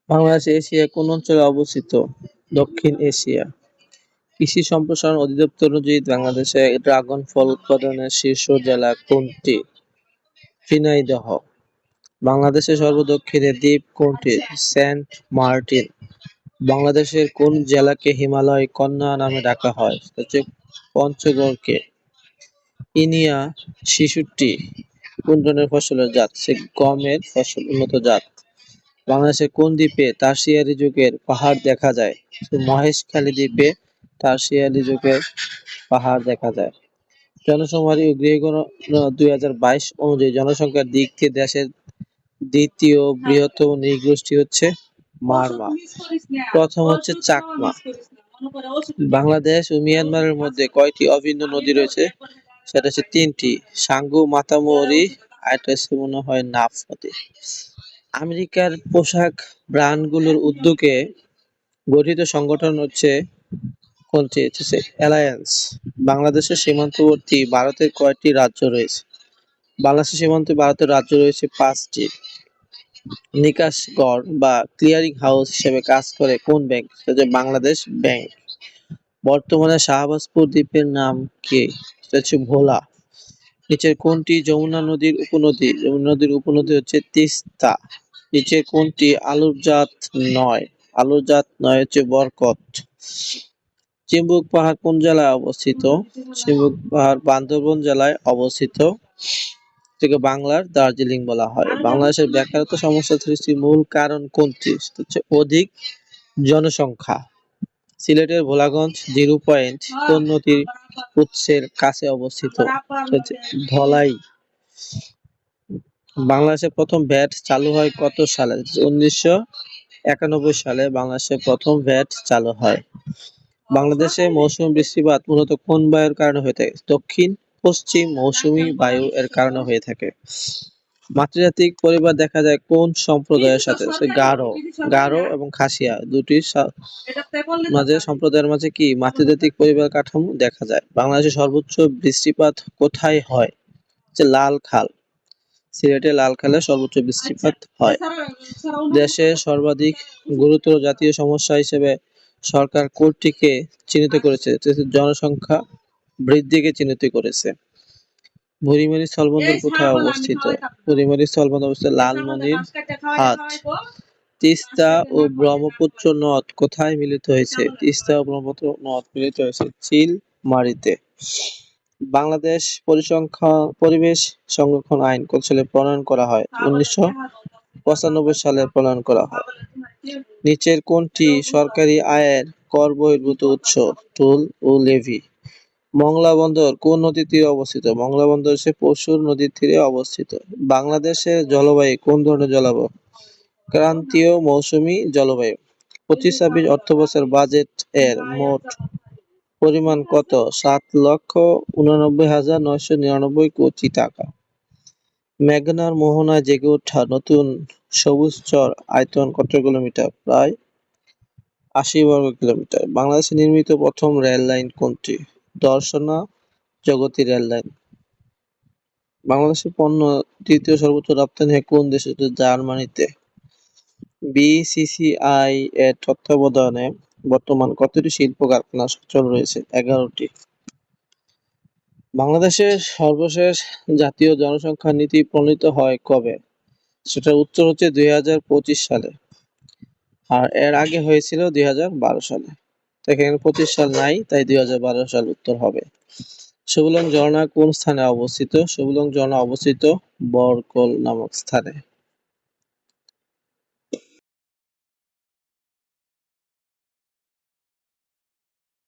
বাংলাদেশ এশিয়ার কোন অঞ্চলে অবস্থিত? দক্ষিণ এশিয়া। কৃষি সম্প্রসারণ অধিদপ্তর অনুযায়ী বাংলাদেশে ড্রাগন ফল উৎপাদনের শীর্ষ জেলা কোনটি? ঝিনাইদহ। বাংলাদেশের সর্ব-দক্ষিণের দ্বীপ কোনটি? Saint Martin. বাংলাদেশের কোন জেলাকে হিমালয় কন্যা নামে ডাকা হয়? পঞ্চগড়কে। ইনিয়া ৬৬ কোন ধরনের ফসলের জাত? গমের ফসল উন্নত জাত। বাংলাদেশের কোন দ্বীপে টারসিয়ারি যুগের পাহাড় দেখা যায়? মহেশখালী দ্বীপে টারসিয়ারি যুগের পাহাড় দেখা যায়। জনশুমারি ও গৃহগণনা ২০২২ অনুযায়ী জনসংখ্যার দিক দিয়ে দেশের দ্বিতীয় বৃহত্তম নৃগোষ্ঠী হচ্ছে মারমা, প্রথম হচ্ছে চাকমা। বাংলাদেশ ও মিয়ানমারের মধ্যে কয়টি অভিন্ন নদী রয়েছে? সেটা হচ্ছে ৩টি, সাঙ্গু, মাতামুহুরী, আরেকটা হচ্ছে মনে হয় নাফ নদী। আমেরিকার পোশাক ব্র্যান্ডগুলোর উদ্যোগে গঠিত সংগঠন হচ্ছে কোনটি? হচ্ছে অ্যালায়েন্স। বাংলাদেশের সীমান্তবর্তী ভারতের কয়টি রাজ্য রয়েছে? বাংলাদেশের সীমান্তে ভারতের রাজ্য রয়েছে ৫টি। নিকাশ গড় বা ক্লিয়ারিং হাউস হিসেবে কাজ করে কোন ব্যাংক? সেটা হচ্ছে বাংলাদেশ ব্যাংক। বর্তমানে শাহবাজপুর দ্বীপের নাম কি? সেটা হচ্ছে ভোলা। নিচের কোনটি যমুনা নদীর উপনদী? যমুনা নদীর উপনদী হচ্ছে তিস্তা। নিচের কোনটি আলুর জাত নয়? আলুর জাত নয় হচ্ছে বরকত। চিম্বুক পাহাড় কোন জেলায় অবস্থিত? চিম্বুক পাহাড় বান্দরবান জেলায় অবস্থিত। এটাকে বাংলার দার্জিলিং বলা হয়। বাংলাদেশের বেকারত্ব সমস্যা সৃষ্টির মূল কারণ কোনটি? সেটা হচ্ছে অধিক জনসংখ্যা। সিলেটের ভোলাগঞ্জ জিরো পয়েন্ট কোন নদীর উৎসের কাছে অবস্থিত? সেটা হচ্ছে ধলাই। বাংলাদেশে প্রথম ভ্যাট চালু হয় কত সালে? ১৯৯১ সালে বাংলাদেশে প্রথম ভ্যাট চালু হয়। বাংলাদেশে মৌসুমী বৃষ্টিপাত মূলত কোন বায়ুর কারণে হয়ে থাকে? দক্ষিণ পশ্চিম মৌসুমী বায়ু এর কারণে হয়ে থাকে। মাতৃজাতিক পরিবার দেখা যায় কোন সম্প্রদায়ের সাথে? গারো। গারো এবং খাসিয়া দুটির সম্প্রদায়ের মাঝে কি মাতৃজাতিক পরিবার কাঠামো দেখা যায়। বাংলাদেশে সর্বোচ্চ বৃষ্টিপাত কোথায় হয়? লাল খাল। সিলেটে লাল খালে সর্বোচ্চ বৃষ্টিপাত হয়। দেশের সর্বাধিক গুরুতর জাতীয় সমস্যা হিসেবে সরকার কোনটিকে চিহ্নিত করেছে? জনসংখ্যা বৃদ্ধিকে চিহ্নিত করেছে। বুড়িমারী স্থলবন্দর কোথায় অবস্থিত? বুড়িমারী স্থলবন্দর অবস্থিত লালমনিরহাট। তিস্তা ও ব্রহ্মপুত্র নদ কোথায় মিলিত হয়েছে? তিস্তা ও ব্রহ্মপুত্র নদ মিলিত হয়েছে চিলমারীতে। বাংলাদেশ পরিবেশ সংরক্ষণ আইন কত সালে প্রণয়ন করা হয়? ১৯৯৫ সালে প্রণয়ন করা হয়। নিচের কোনটি সরকারি আয়ের কর বহির্ভূত উৎস? টোল ও লেভি। মংলা বন্দর কোন নদীর তীরে অবস্থিত? মংলা বন্দর হচ্ছে পরশুর নদীর তীরে অবস্থিত। বাংলাদেশের জলবায়ু কোন ধরনের জলবায়ু? ক্রান্তীয় মৌসুমী জলবায়ু। ২৫-২৬ অর্থবছর বাজেট এর মোট পরিমাণ কত? ৭,৮৯,৯৯৯ কোটি টাকা। মেঘনার মোহনায় জেগে ওঠা নতুন সবুজ চর আয়তন কত কিলোমিটার? প্রায় ৮০ বর্গ কিলোমিটার। বাংলাদেশে নির্মিত প্রথম রেল লাইন কোনটি? Darshana Jagati rail line. বাংলাদেশের পণ্য দ্বিতীয় সর্বোচ্চ রপ্তানি হয় কোন দেশে? জার্মানিতে। বিসিসিআই এর তত্ত্বাবধানে বর্তমান কতটি শিল্প কারখানা সচল রয়েছে? ১১টি। বাংলাদেশের সর্বশেষ জাতীয় জনসংখ্যা নীতি প্রণীত হয় কবে? সেটার উত্তর হচ্ছে ২০২৫ সালে। আর এর আগে হয়েছিল ২০১২ সালে। এখানে ২৫ সাল নাই, তাই ২০১২ সাল উত্তর হবে। সুবুলং ঝর্ণা কোন স্থানে অবস্থিত? সুবুলং ঝর্ণা অবস্থিত বরকল নামক স্থানে।